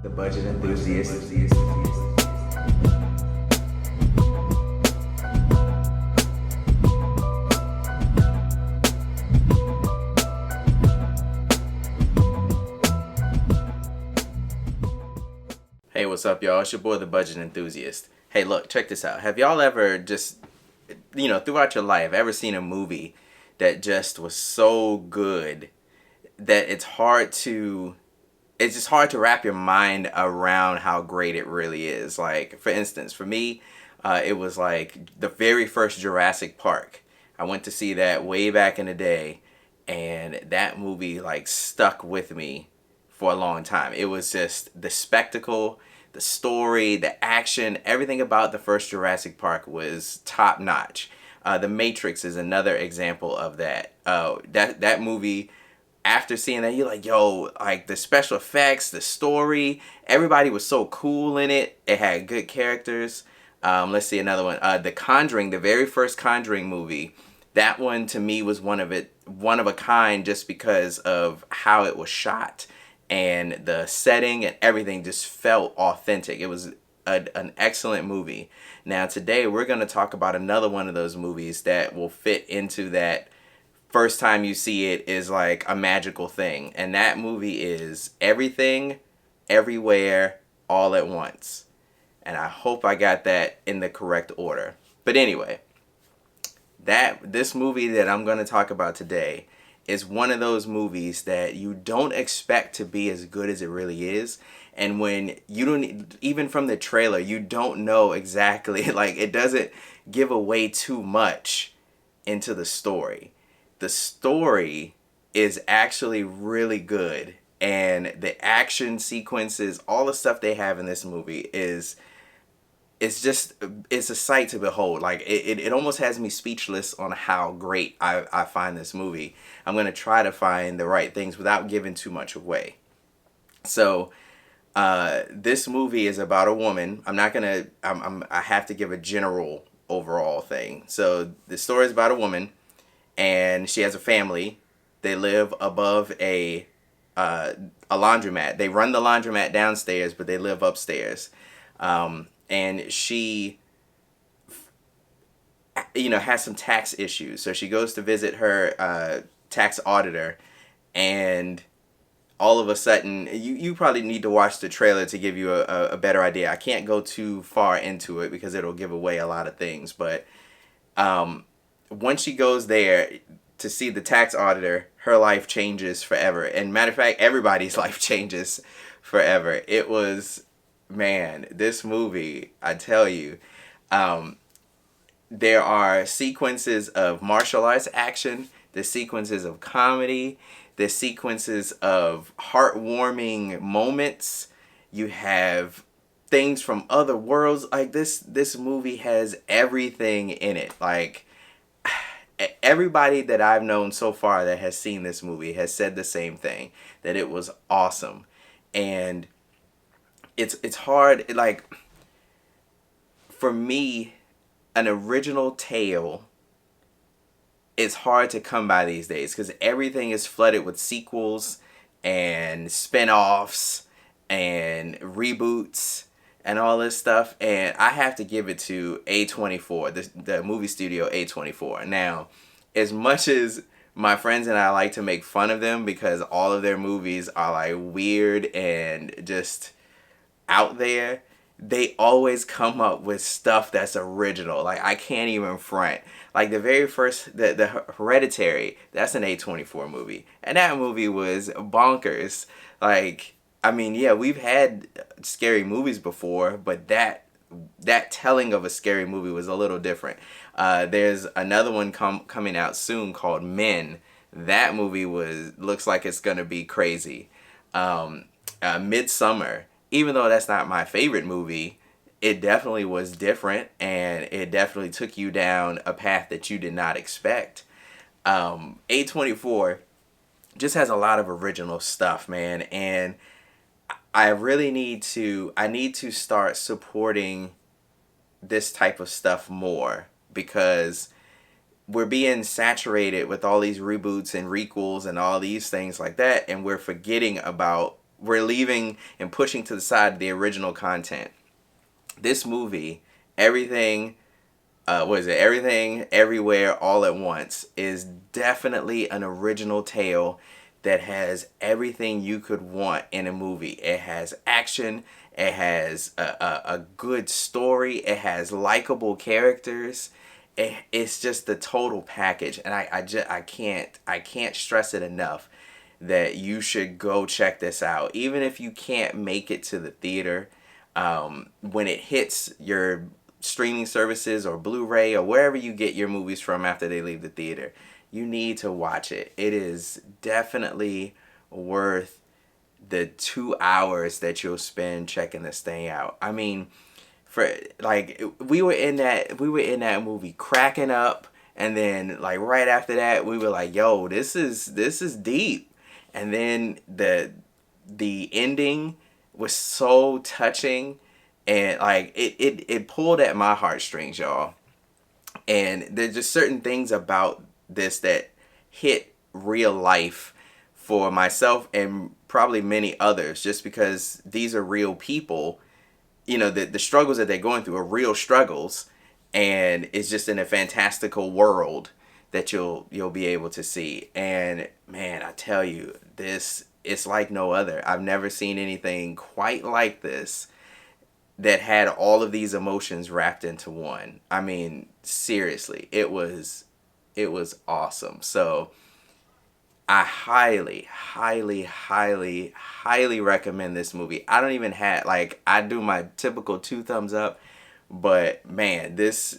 The budget enthusiast. Hey, what's up, y'all? It's your boy, the budget enthusiast. Hey, look, check this out. Have y'all ever just, throughout your life, ever seen a movie that just was so good that it's just hard to wrap your mind around how great it really is. Like, for instance, for me, it was like the very first Jurassic Park. I went to see that way back in the day, and that movie like stuck with me for a long time. It was just the spectacle, the story, the action, everything about the first Jurassic Park was top notch. The Matrix is another example of that. That movie, after seeing that, you're like, yo, like the special effects, the story, everybody was so cool in it. It had good characters. Let's see another one. The Conjuring, the very first Conjuring movie. That one to me was one of a kind, just because of how it was shot and the setting and everything just felt authentic. It was an excellent movie. Now today we're going to talk about another one of those movies that will fit into that first time you see it is like a magical thing. And that movie is Everything, Everywhere, All at Once. And I hope I got that in the correct order. But anyway, this movie that I'm going to talk about today is one of those movies that you don't expect to be as good as it really is. And when you don't, even from the trailer, you don't know exactly, like it doesn't give away too much into the story. The story is actually really good, and the action sequences, all the stuff they have in this movie it's a sight to behold. Like it almost has me speechless on how great I find this movie. I'm gonna try to find the right things without giving too much away. So this movie is about a woman. I'm not gonna I have to give a general overall thing. So the story is about a woman, and she has a family. They live above a laundromat. They run the laundromat downstairs, but they live upstairs. And she, has some tax issues. So she goes to visit her tax auditor, and all of a sudden, you probably need to watch the trailer to give you a better idea. I can't go too far into it because it'll give away a lot of things. But once she goes there to see the tax auditor, her life changes forever. And matter of fact, everybody's life changes forever. It was, man, this movie, I tell you, there are sequences of martial arts action, the sequences of comedy, the sequences of heartwarming moments. You have things from other worlds. Like this movie has everything in it. Like everybody that I've known so far that has seen this movie has said the same thing, that it was awesome. And it's hard, like, for me, an original tale is hard to come by these days because everything is flooded with sequels and spin-offs and reboots and all this stuff. And I have to give it to A24, the movie studio A24. Now, as much as my friends and I like to make fun of them because all of their movies are like weird and just out there, they always come up with stuff that's original. Like, I can't even front. Like the very first, the Hereditary, that's an A24 movie, and that movie was bonkers. Like, I mean, yeah, we've had scary movies before, but that telling of a scary movie was a little different. There's another one coming out soon called Men. That movie looks like it's gonna be crazy. Midsummer, even though that's not my favorite movie, it definitely was different, and it definitely took you down a path that you did not expect. A24 just has a lot of original stuff, man, and I need to start supporting this type of stuff more, because we're being saturated with all these reboots and requels and all these things like that, and we're forgetting about we're leaving and pushing to the side the original content. This movie, everything, what is it? Everything, Everywhere, All at Once is definitely an original tale that has everything you could want in a movie. It has action. It has a good story. It has likable characters. It's just the total package, and I can't stress it enough that you should go check this out. Even if you can't make it to the theater, when it hits your streaming services or Blu-ray or wherever you get your movies from after they leave the theater, you need to watch it. It is definitely worth the 2 hours that you'll spend checking this thing out. I mean, for like we were in that movie cracking up, and then like right after that we were like, yo, this is deep. And then the ending was so touching, and like it pulled at my heartstrings, y'all. And there's just certain things about this that hit real life for myself and probably many others, just because these are real people. You know, the struggles that they're going through are real struggles, and it's just in a fantastical world that you'll be able to see. And man, I tell you, it's like no other. I've never seen anything quite like this that had all of these emotions wrapped into one. I mean, seriously, it was awesome. So I highly, highly, highly, highly recommend this movie. I don't even have, like, I do my typical 2 thumbs up, but man, this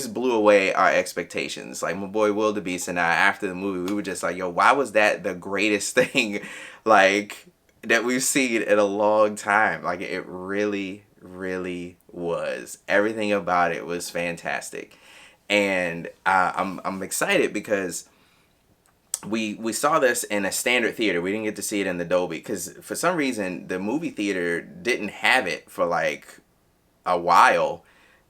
blew away our expectations. Like, my boy Wildebeest and I, after the movie, we were just like, yo, why was that the greatest thing, like, that we've seen in a long time? Like, it really, really was. Everything about it was fantastic. And I'm excited because we saw this in a standard theater. We didn't get to see it in the Dolby because for some reason the movie theater didn't have it for like a while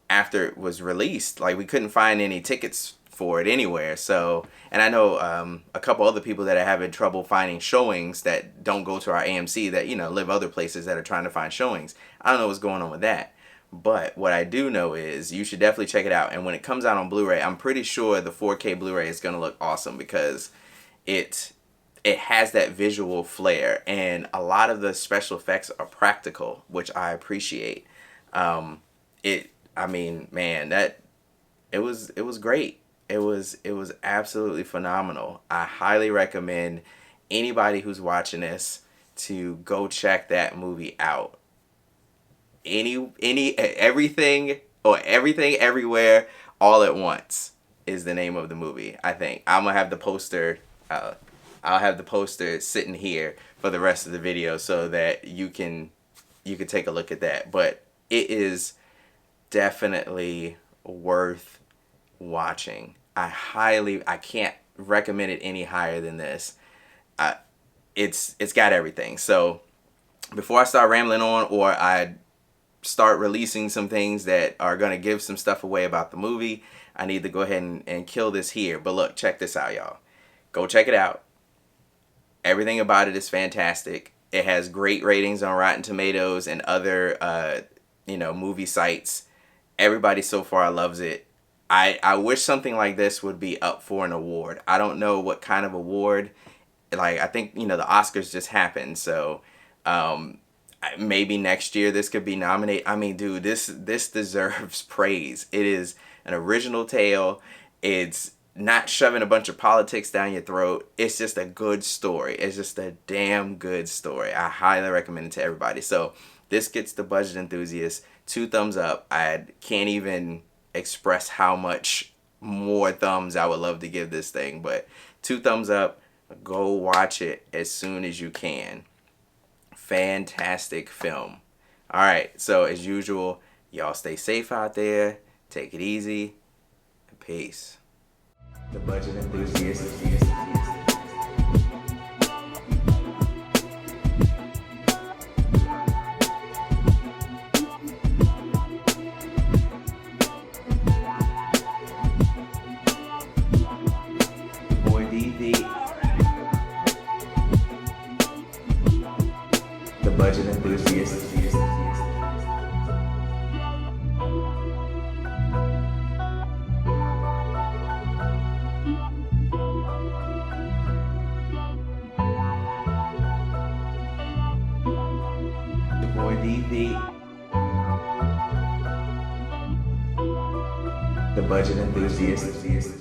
after it was released. Like, we couldn't find any tickets for it anywhere. So, and I know a couple other people that are having trouble finding showings that don't go to our AMC, that, you know, live other places that are trying to find showings. I don't know what's going on with that. But what I do know is you should definitely check it out. And when it comes out on Blu-ray, I'm pretty sure the 4K Blu-ray is going to look awesome because it has that visual flair, and a lot of the special effects are practical, which I appreciate. I mean, man, it was great. It was absolutely phenomenal. I highly recommend anybody who's watching this to go check that movie out. Everything, Everywhere, All at Once is the name of the movie. I think I'm gonna have the poster. I'll have the poster sitting here for the rest of the video so that you can take a look at that. But it is definitely worth watching. I can't recommend it any higher than this. It's got everything. So before I start rambling on, or I start releasing some things that are going to give some stuff away about the movie, I need to go ahead and kill this here. But look, check this out, y'all. Go check it out. Everything about it is fantastic. It has great ratings on Rotten Tomatoes and other movie sites. Everybody so far loves it. I wish something like this would be up for an award. I don't know what kind of award. Like, I think, the Oscars just happened, so maybe next year this could be nominated. I mean, dude, this deserves praise. It is an original tale. It's not shoving a bunch of politics down your throat. It's just a good story. It's just a damn good story. I highly recommend it to everybody. So this gets the Budget Enthusiast 2 thumbs up. I can't even express how much more thumbs I would love to give this thing, but 2 thumbs up. Go watch it as soon as you can. Fantastic film. All right, so as usual, y'all stay safe out there. Take it easy. Peace. The Budget Enthusiast. Boy DV. enthusiast. The boy DV, the budget enthusiast.